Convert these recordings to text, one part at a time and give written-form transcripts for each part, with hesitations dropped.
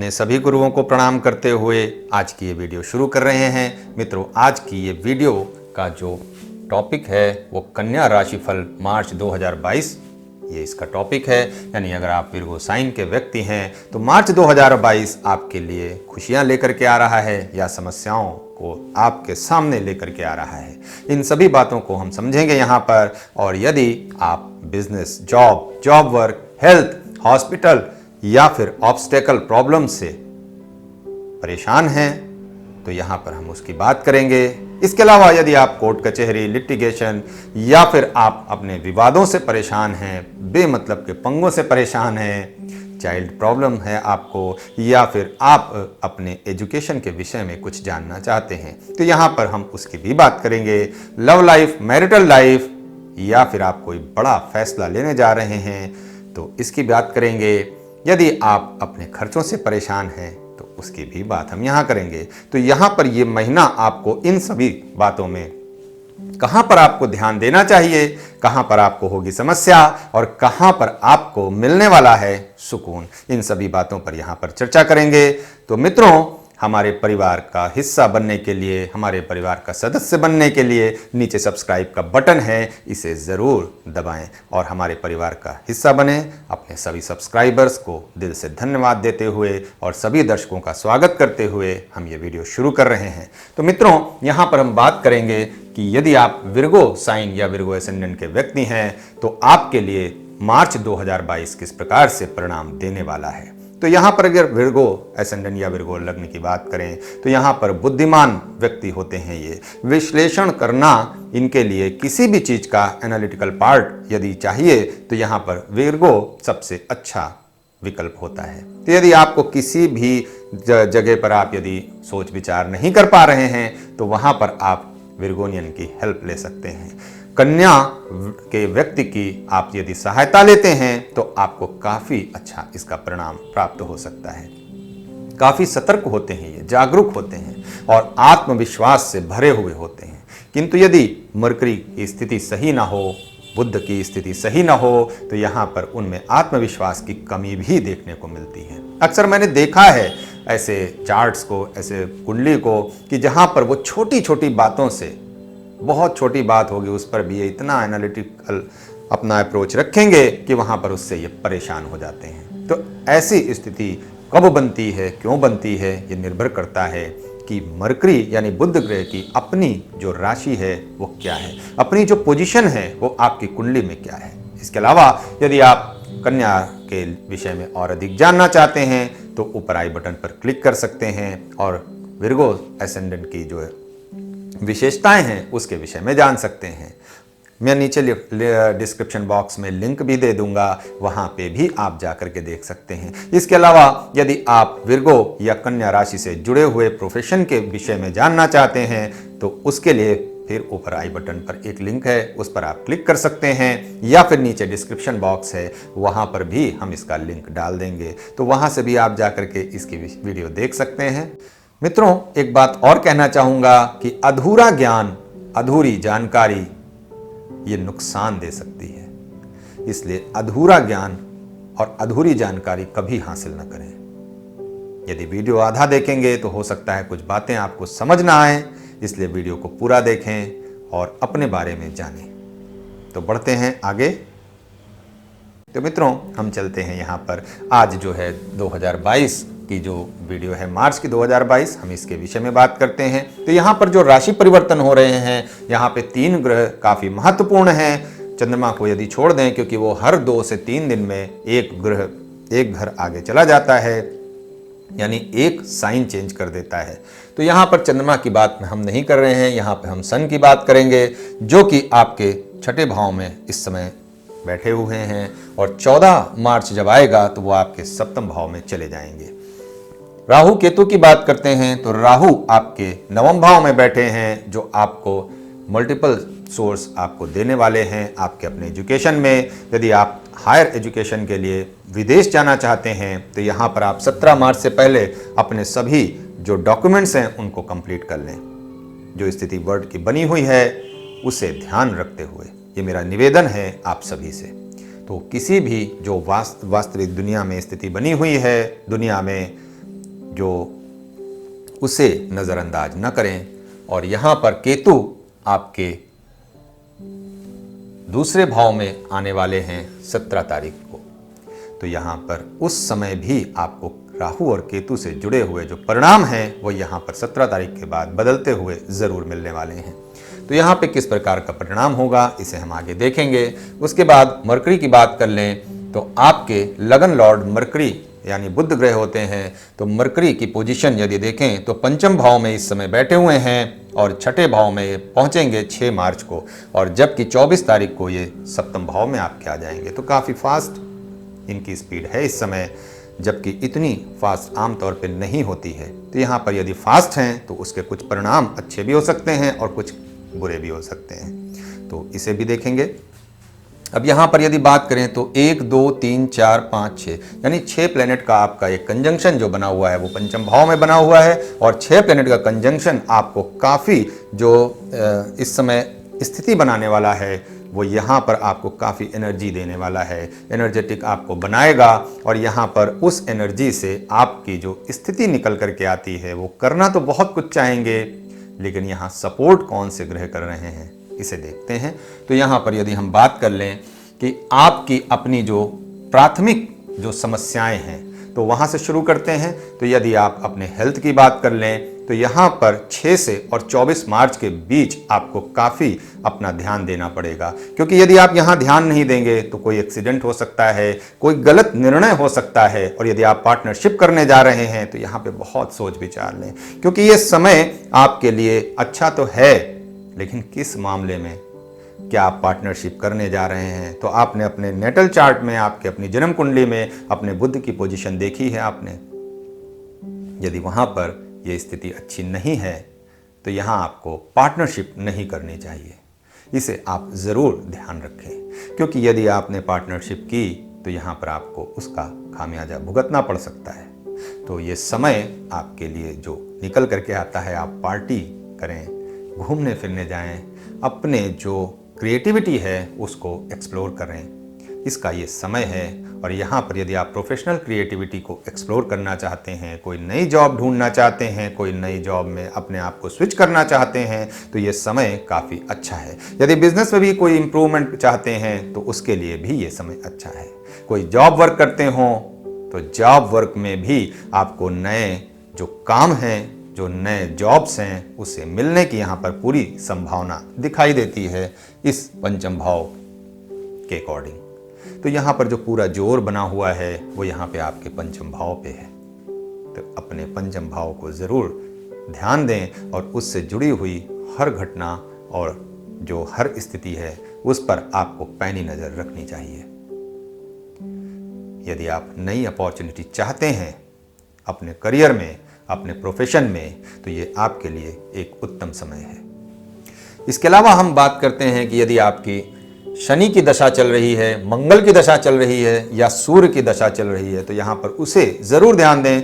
अपने सभी गुरुओं को प्रणाम करते हुए आज की ये वीडियो शुरू कर रहे हैं। मित्रों, आज की ये वीडियो का जो टॉपिक है वो कन्या राशिफल मार्च 2022 ये इसका टॉपिक है। यानी अगर आप विर्गो साइन के व्यक्ति हैं तो मार्च 2022 आपके लिए खुशियां लेकर के आ रहा है या समस्याओं को आपके सामने लेकर के आ रहा है। इन सभी बातों को हम समझेंगे यहाँ पर। और यदि आप business, job work, health, hospital या फिर ऑब्स्टेकल प्रॉब्लम से परेशान हैं तो यहाँ पर हम उसकी बात करेंगे। इसके अलावा यदि आप कोर्ट कचहरी, लिटिगेशन या फिर आप अपने विवादों से परेशान हैं, बेमतलब के पंगों से परेशान हैं, चाइल्ड प्रॉब्लम है आपको, या फिर आप अपने एजुकेशन के विषय में कुछ जानना चाहते हैं तो यहाँ पर हम उसकी भी बात करेंगे। लव लाइफ, मैरिटल लाइफ, या फिर आप कोई बड़ा फैसला लेने जा रहे हैं तो इसकी बात करेंगे। यदि आप अपने खर्चों से परेशान हैं तो उसकी भी बात हम यहाँ करेंगे। तो यहाँ पर ये महीना आपको इन सभी बातों में कहाँ पर आपको ध्यान देना चाहिए, कहाँ पर आपको होगी समस्या और कहाँ पर आपको मिलने वाला है सुकून, इन सभी बातों पर यहाँ पर चर्चा करेंगे। तो मित्रों, हमारे परिवार का हिस्सा बनने के लिए, हमारे परिवार का सदस्य बनने के लिए नीचे सब्सक्राइब का बटन है, इसे ज़रूर दबाएं और हमारे परिवार का हिस्सा बने। अपने सभी सब्सक्राइबर्स को दिल से धन्यवाद देते हुए और सभी दर्शकों का स्वागत करते हुए हम ये वीडियो शुरू कर रहे हैं। तो मित्रों, यहाँ पर हम बात करेंगे कि यदि आप विर्गो साइन या विर्गो एसेंडेंट के व्यक्ति हैं तो आपके लिए मार्च 2022 किस प्रकार से परिणाम देने वाला है। तो यहाँ पर अगर विर्गो एसेंडेंट या विर्गो लग्न की बात करें तो यहाँ पर बुद्धिमान व्यक्ति होते हैं। ये विश्लेषण करना इनके लिए, किसी भी चीज़ का एनालिटिकल पार्ट यदि चाहिए तो यहाँ पर विर्गो सबसे अच्छा विकल्प होता है। तो यदि आपको किसी भी जगह पर आप यदि सोच विचार नहीं कर पा रहे हैं तो वहाँ पर आप विर्गोनियन की हेल्प ले सकते हैं। कन्या के व्यक्ति की आप यदि सहायता लेते हैं तो आपको काफ़ी अच्छा इसका परिणाम प्राप्त हो सकता है। काफ़ी सतर्क होते हैं ये, जागरूक होते हैं और आत्मविश्वास से भरे हुए होते हैं। किंतु यदि मरकरी की स्थिति सही ना हो, बुध की स्थिति सही ना हो तो यहाँ पर उनमें आत्मविश्वास की कमी भी देखने को मिलती है। अक्सर मैंने देखा है ऐसे चार्ट्स को, ऐसे कुंडली को, कि जहाँ पर वो छोटी छोटी बातों से, बहुत छोटी बात होगी उस पर भी ये इतना एनालिटिकल अपना अप्रोच रखेंगे कि वहाँ पर उससे ये परेशान हो जाते हैं। तो ऐसी स्थिति कब बनती है, क्यों बनती है, ये निर्भर करता है कि मरकरी यानी बुध ग्रह की अपनी जो राशि है वो क्या है, अपनी जो पोजीशन है वो आपकी कुंडली में क्या है। इसके अलावा यदि आप कन्या के विषय में और अधिक जानना चाहते हैं तो ऊपर आई बटन पर क्लिक कर सकते हैं और विर्गो एसेंडेंट की जो विशेषताएं हैं उसके विषय में जान सकते हैं। मैं नीचे डिस्क्रिप्शन बॉक्स में लिंक भी दे दूंगा, वहां पे भी आप जाकर के देख सकते हैं। इसके अलावा यदि आप विर्गो या कन्या राशि से जुड़े हुए प्रोफेशन के विषय में जानना चाहते हैं तो उसके लिए फिर ऊपर आई बटन पर एक लिंक है, उस पर आप क्लिक कर सकते हैं, या फिर नीचे डिस्क्रिप्शन बॉक्स है वहां पर भी हम इसका लिंक डाल देंगे, तो वहां से भी आप जाकर के इसकी वीडियो देख सकते हैं। मित्रों, एक बात और कहना चाहूँगा कि अधूरा ज्ञान, अधूरी जानकारी ये नुकसान दे सकती है। इसलिए अधूरा ज्ञान और अधूरी जानकारी कभी हासिल न करें। यदि वीडियो आधा देखेंगे तो हो सकता है कुछ बातें आपको समझ ना आए, इसलिए वीडियो को पूरा देखें और अपने बारे में जानें। तो बढ़ते हैं आगे। तो मित्रों, हम चलते हैं यहाँ पर। आज जो है 2022 की जो वीडियो है, मार्च की 2022, हम इसके विषय में बात करते हैं। तो यहाँ पर जो राशि परिवर्तन हो रहे हैं, यहाँ पे 3 ग्रह काफ़ी महत्वपूर्ण हैं। चंद्रमा को यदि छोड़ दें, क्योंकि वो हर 2 से 3 दिन में एक ग्रह एक घर आगे चला जाता है, यानी एक साइन चेंज कर देता है। तो यहाँ पर चंद्रमा की बात हम नहीं कर रहे हैं, यहाँ पे हम सन की बात करेंगे, जो कि आपके 6ठे भाव में इस समय बैठे हुए हैं और 14 मार्च जब आएगा तो वो आपके 7वें भाव में चले जाएंगे। राहु केतु की बात करते हैं तो राहु आपके 9वें भाव में बैठे हैं, जो आपको मल्टीपल सोर्स आपको देने वाले हैं आपके अपने एजुकेशन में। यदि आप हायर एजुकेशन के लिए विदेश जाना चाहते हैं तो यहाँ पर आप 17 मार्च से पहले अपने सभी जो डॉक्यूमेंट्स हैं उनको कंप्लीट कर लें। जो स्थिति वर्ल्ड की बनी हुई है उसे ध्यान रखते हुए ये मेरा निवेदन है आप सभी से। तो किसी भी जो वास्तविक दुनिया में स्थिति बनी हुई है, दुनिया में जो उसे नज़रअंदाज न करें। और यहाँ पर केतु आपके दूसरे भाव में आने वाले हैं 17 तारीख को। तो यहाँ पर उस समय भी आपको राहु और केतु से जुड़े हुए जो परिणाम हैं वो यहाँ पर 17 तारीख के बाद बदलते हुए ज़रूर मिलने वाले हैं। तो यहाँ पे किस प्रकार का परिणाम होगा इसे हम आगे देखेंगे। उसके बाद मरकरी की बात कर लें तो आपके लगन लॉर्ड मरकरी यानी बुध ग्रह होते हैं। तो मरकरी की पोजीशन यदि देखें तो पंचम भाव में इस समय बैठे हुए हैं और छठे भाव में पहुंचेंगे 6 मार्च को, और जबकि 24 तारीख को ये सप्तम भाव में आपके आ जाएंगे। तो काफ़ी फास्ट इनकी स्पीड है इस समय, जबकि इतनी फास्ट आमतौर पे नहीं होती है। तो यहाँ पर यदि फास्ट हैं तो उसके कुछ परिणाम अच्छे भी हो सकते हैं और कुछ बुरे भी हो सकते हैं, तो इसे भी देखेंगे। अब यहाँ पर यदि बात करें तो 1 2 3 4 5 6 यानी 6 प्लेनेट का आपका एक कंजंक्शन जो बना हुआ है वो पंचम भाव में बना हुआ है, और 6 प्लेनेट का कंजंक्शन आपको काफ़ी जो इस समय स्थिति बनाने वाला है वो यहाँ पर आपको काफ़ी एनर्जी देने वाला है, एनर्जेटिक आपको बनाएगा। और यहाँ पर उस एनर्जी से आपकी जो स्थिति निकल करके आती है वो करना तो बहुत कुछ चाहेंगे, लेकिन यहाँ सपोर्ट कौन से ग्रह कर रहे हैं इसे देखते हैं। तो यहाँ पर यदि हम बात कर लें कि आपकी अपनी जो प्राथमिक जो समस्याएं हैं तो वहाँ से शुरू करते हैं। तो यदि आप अपने हेल्थ की बात कर लें तो यहाँ पर 6 से और 24 मार्च के बीच आपको काफ़ी अपना ध्यान देना पड़ेगा, क्योंकि यदि आप यहाँ ध्यान नहीं देंगे तो कोई एक्सीडेंट हो सकता है, कोई गलत निर्णय हो सकता है। और यदि आप पार्टनरशिप करने जा रहे हैं तो यहाँ पे बहुत सोच विचार लें, क्योंकि ये समय आपके लिए अच्छा तो है, लेकिन किस मामले में क्या आप पार्टनरशिप करने जा रहे हैं। तो आपने अपने नेटल चार्ट में, आपके अपनी जन्म कुंडली में अपने बुध की पोजीशन देखी है आपने, यदि वहाँ पर यह स्थिति अच्छी नहीं है तो यहाँ आपको पार्टनरशिप नहीं करनी चाहिए। इसे आप ज़रूर ध्यान रखें, क्योंकि यदि आपने पार्टनरशिप की तो यहाँ पर आपको उसका खामियाजा भुगतना पड़ सकता है। तो ये समय आपके लिए जो निकल करके आता है, आप पार्टी करें, घूमने फिरने जाएं, अपने जो क्रिएटिविटी है उसको एक्सप्लोर करें, इसका ये समय है। और यहाँ पर यदि आप प्रोफेशनल क्रिएटिविटी को एक्सप्लोर करना चाहते हैं, कोई नई जॉब ढूंढना चाहते हैं, कोई नई जॉब में अपने आप को स्विच करना चाहते हैं, तो ये समय काफ़ी अच्छा है। यदि बिजनेस में भी कोई इम्प्रूवमेंट चाहते हैं तो उसके लिए भी ये समय अच्छा है। कोई जॉब वर्क करते हों तो जॉब वर्क में भी आपको नए जो काम हैं, जो नए जॉब्स हैं, उसे मिलने की यहाँ पर पूरी संभावना दिखाई देती है इस पंचम भाव के अकॉर्डिंग। तो यहाँ पर जो पूरा जोर बना हुआ है वो यहाँ पे आपके पंचम भाव पे है। तो अपने पंचम भाव को ज़रूर ध्यान दें और उससे जुड़ी हुई हर घटना और जो हर स्थिति है उस पर आपको पैनी नज़र रखनी चाहिए। यदि आप नई अपॉर्चुनिटी चाहते हैं अपने करियर में, अपने प्रोफेशन में, तो ये आपके लिए एक उत्तम समय है। इसके अलावा हम बात करते हैं कि यदि आपकी शनि की दशा चल रही है, मंगल की दशा चल रही है या सूर्य की दशा चल रही है, तो यहाँ पर उसे ज़रूर ध्यान दें।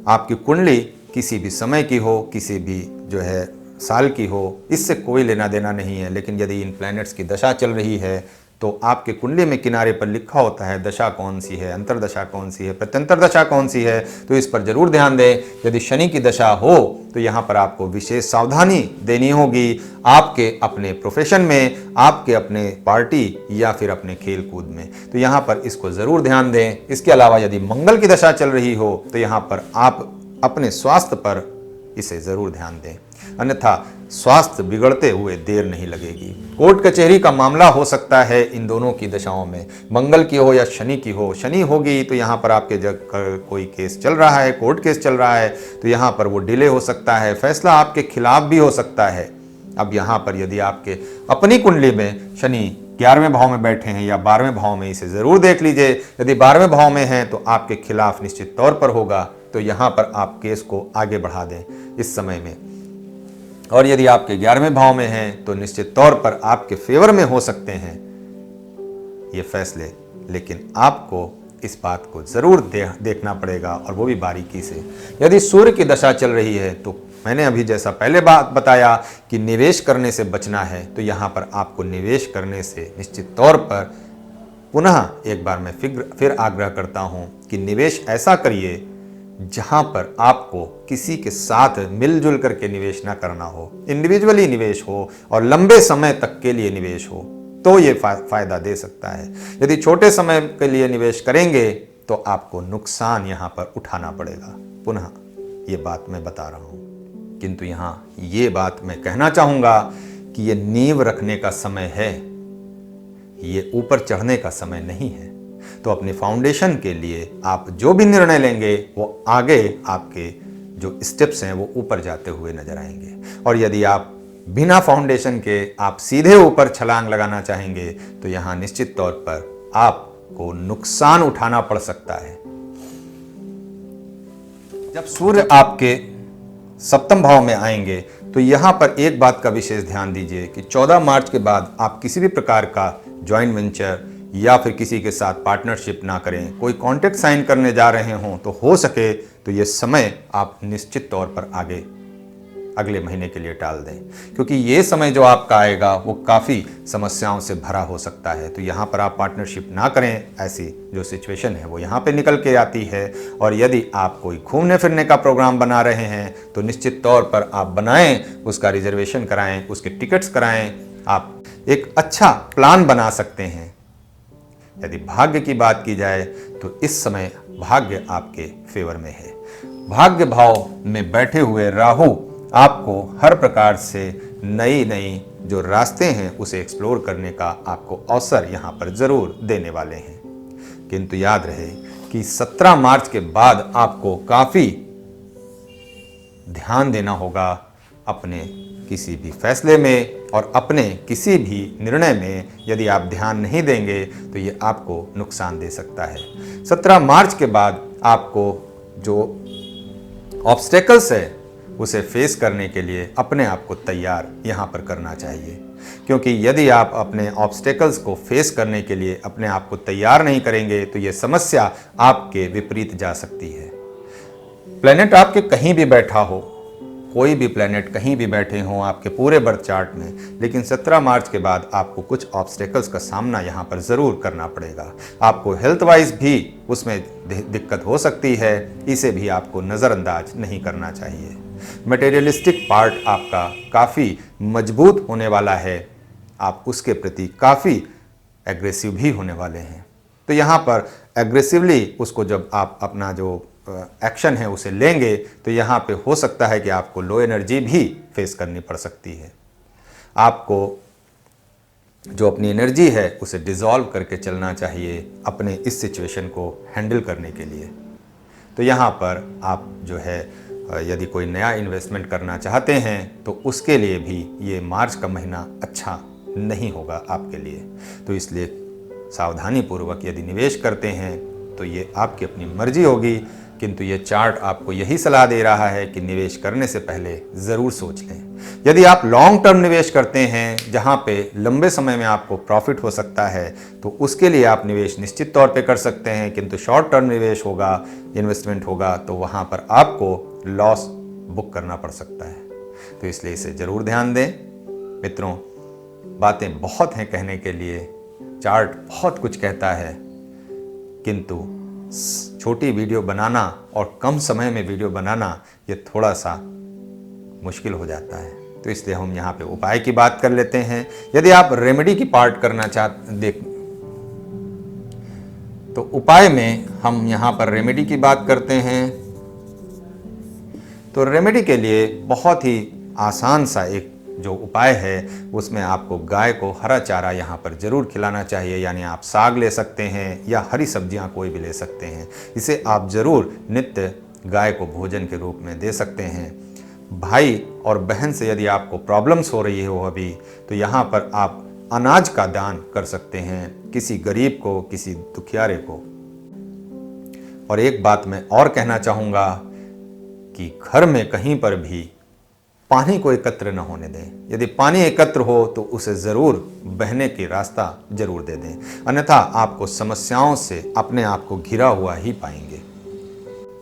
आपकी कुंडली किसी भी समय की हो, किसी भी जो है साल की हो, इससे कोई लेना देना नहीं है। लेकिन यदि इन प्लैनेट्स की दशा चल रही है तो आपके कुंडली में किनारे पर लिखा होता है दशा कौन सी है, अंतरदशा कौन सी है, प्रत्यंतर दशा कौन सी है, तो इस पर जरूर ध्यान दें। यदि शनि की दशा हो तो यहाँ पर आपको विशेष सावधानी देनी होगी आपके अपने प्रोफेशन में, आपके अपने पार्टी या फिर अपने खेल कूद में। तो यहाँ पर इसको ज़रूर ध्यान दें। इसके अलावा यदि मंगल की दशा चल रही हो तो यहाँ पर आप अपने स्वास्थ्य पर इसे ज़रूर ध्यान दें, अन्यथा स्वास्थ्य बिगड़ते हुए देर नहीं लगेगी। कोर्ट कचहरी का मामला हो सकता है इन दोनों की दशाओं में, मंगल की हो या शनि की हो। शनि होगी तो यहाँ पर आपके जब कोई केस चल रहा है, कोर्ट केस चल रहा है, तो यहाँ पर वो डिले हो सकता है, फैसला आपके खिलाफ भी हो सकता है। अब यहाँ पर यदि आपके अपनी कुंडली में शनि 11वें भाव में बैठे हैं या 12वें भाव में, इसे ज़रूर देख लीजिए। यदि 12वें भाव में हैं तो आपके खिलाफ निश्चित तौर पर होगा, तो यहाँ पर आप केस को आगे बढ़ा दें इस समय में। और यदि आपके 11वें भाव में हैं तो निश्चित तौर पर आपके फेवर में हो सकते हैं ये फैसले, लेकिन आपको इस बात को ज़रूर देखना पड़ेगा और वो भी बारीकी से। यदि सूर्य की दशा चल रही है तो मैंने अभी जैसा पहले बात बताया कि निवेश करने से बचना है, तो यहाँ पर आपको निवेश करने से निश्चित तौर पर पुनः एक बार मैं फिर आग्रह करता हूँ कि निवेश ऐसा करिए जहां पर आपको किसी के साथ मिलजुल करके निवेश ना करना हो, इंडिविजुअली निवेश हो और लंबे समय तक के लिए निवेश हो, तो ये फायदा दे सकता है। यदि छोटे समय के लिए निवेश करेंगे तो आपको नुकसान यहां पर उठाना पड़ेगा। पुनः ये बात मैं बता रहा हूं, किंतु यहां ये बात मैं कहना चाहूंगा कि ये नींव रखने का समय है, ये ऊपर चढ़ने का समय नहीं है। तो अपने फाउंडेशन के लिए आप जो भी निर्णय लेंगे वो आगे आपके जो स्टेप्स हैं वो ऊपर जाते हुए नजर आएंगे। और यदि आप बिना फाउंडेशन के आप सीधे ऊपर छलांग लगाना चाहेंगे तो यहां निश्चित तौर पर आपको नुकसान उठाना पड़ सकता है। जब सूर्य आपके सप्तम भाव में आएंगे तो यहां पर एक बात का विशेष ध्यान दीजिए कि 14 मार्च के बाद आप किसी भी प्रकार का जॉइंट वेंचर या फिर किसी के साथ पार्टनरशिप ना करें। कोई कॉन्ट्रैक्ट साइन करने जा रहे हों तो हो सके तो ये समय आप निश्चित तौर पर आगे अगले महीने के लिए टाल दें, क्योंकि ये समय जो आपका आएगा वो काफ़ी समस्याओं से भरा हो सकता है। तो यहाँ पर आप पार्टनरशिप ना करें, ऐसी जो सिचुएशन है वो यहाँ पे निकल के आती है। और यदि आप कोई घूमने फिरने का प्रोग्राम बना रहे हैं तो निश्चित तौर पर आप बनाएं, उसका रिजर्वेशन कराएं, उसके टिकट्स कराएं, आप एक अच्छा प्लान बना सकते हैं। यदि भाग्य की बात की जाए तो इस समय भाग्य आपके फेवर में है। भाग्य भाव में बैठे हुए राहु आपको हर प्रकार से नई नई जो रास्ते हैं उसे एक्सप्लोर करने का आपको अवसर यहाँ पर जरूर देने वाले हैं। किंतु याद रहे कि 17 मार्च के बाद आपको काफ़ी ध्यान देना होगा अपने किसी भी फैसले में और अपने किसी भी निर्णय में। यदि आप ध्यान नहीं देंगे तो ये आपको नुकसान दे सकता है। 17 मार्च के बाद आपको जो ऑब्स्टेकल्स है उसे फेस करने के लिए अपने आप को तैयार यहाँ पर करना चाहिए, क्योंकि यदि आप अपने ऑब्स्टेकल्स को फेस करने के लिए अपने आप को तैयार नहीं करेंगे तो ये समस्या आपके विपरीत जा सकती है। प्लेनेट आपके कहीं भी बैठा हो, कोई भी प्लेनेट कहीं भी बैठे हों आपके पूरे बर्थ चार्ट में, लेकिन 17 मार्च के बाद आपको कुछ ऑब्स्टेकल्स का सामना यहाँ पर ज़रूर करना पड़ेगा। आपको हेल्थ वाइज भी उसमें दिक्कत हो सकती है, इसे भी आपको नज़रअंदाज नहीं करना चाहिए। मटेरियलिस्टिक पार्ट आपका काफ़ी मजबूत होने वाला है, आप उसके प्रति काफ़ी एग्रेसिव भी होने वाले हैं। तो यहाँ पर एग्रेसिवली उसको जब आप अपना जो एक्शन है उसे लेंगे तो यहाँ पे हो सकता है कि आपको लो एनर्जी भी फेस करनी पड़ सकती है। आपको जो अपनी एनर्जी है उसे डिसॉल्व करके चलना चाहिए अपने इस सिचुएशन को हैंडल करने के लिए। तो यहाँ पर आप जो है यदि कोई नया इन्वेस्टमेंट करना चाहते हैं तो उसके लिए भी ये मार्च का महीना अच्छा नहीं होगा आपके लिए। तो इसलिए सावधानी पूर्वक यदि निवेश करते हैं तो ये आपकी अपनी मर्जी होगी, किंतु ये चार्ट आपको यही सलाह दे रहा है कि निवेश करने से पहले ज़रूर सोच लें। यदि आप लॉन्ग टर्म निवेश करते हैं जहां पे लंबे समय में आपको प्रॉफिट हो सकता है तो उसके लिए आप निवेश निश्चित तौर पे कर सकते हैं, किंतु शॉर्ट टर्म निवेश होगा, इन्वेस्टमेंट होगा तो वहां पर आपको लॉस बुक करना पड़ सकता है। तो इसलिए इसे ज़रूर ध्यान दें। मित्रों, बातें बहुत हैं कहने के लिए, चार्ट बहुत कुछ कहता है, किंतु छोटी वीडियो बनाना और कम समय में वीडियो बनाना ये थोड़ा सा मुश्किल हो जाता है। तो इसलिए हम यहाँ पे उपाय की बात कर लेते हैं। यदि आप रेमेडी की पार्ट करना चाहते तो उपाय में हम यहाँ पर रेमेडी की बात करते हैं। तो रेमेडी के लिए बहुत ही आसान सा एक जो उपाय है उसमें आपको गाय को हरा चारा यहाँ पर ज़रूर खिलाना चाहिए। यानी आप साग ले सकते हैं या हरी सब्जियाँ कोई भी ले सकते हैं, इसे आप ज़रूर नित्य गाय को भोजन के रूप में दे सकते हैं। भाई और बहन से यदि आपको प्रॉब्लम्स हो रही हो अभी तो यहाँ पर आप अनाज का दान कर सकते हैं किसी गरीब को, किसी दुखियारे को। और एक बात मैं और कहना चाहूँगा कि घर में कहीं पर भी पानी को एकत्र न होने दें। यदि पानी एकत्र हो तो उसे ज़रूर बहने की रास्ता जरूर दे दें, अन्यथा आपको समस्याओं से अपने आप को घिरा हुआ ही पाएंगे।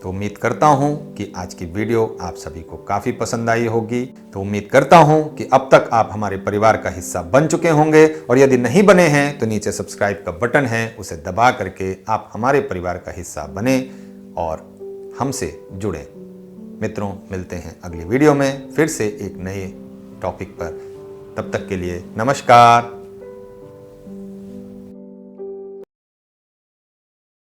तो उम्मीद करता हूं कि आज की वीडियो आप सभी को काफ़ी पसंद आई होगी। तो उम्मीद करता हूं कि अब तक आप हमारे परिवार का हिस्सा बन चुके होंगे, और यदि नहीं बने हैं तो नीचे सब्सक्राइब का बटन है, उसे दबा करके आप हमारे परिवार का हिस्सा बने और हमसे जुड़ें। मित्रों, मिलते हैं अगली वीडियो में फिर से एक नए टॉपिक पर। तब तक के लिए नमस्कार।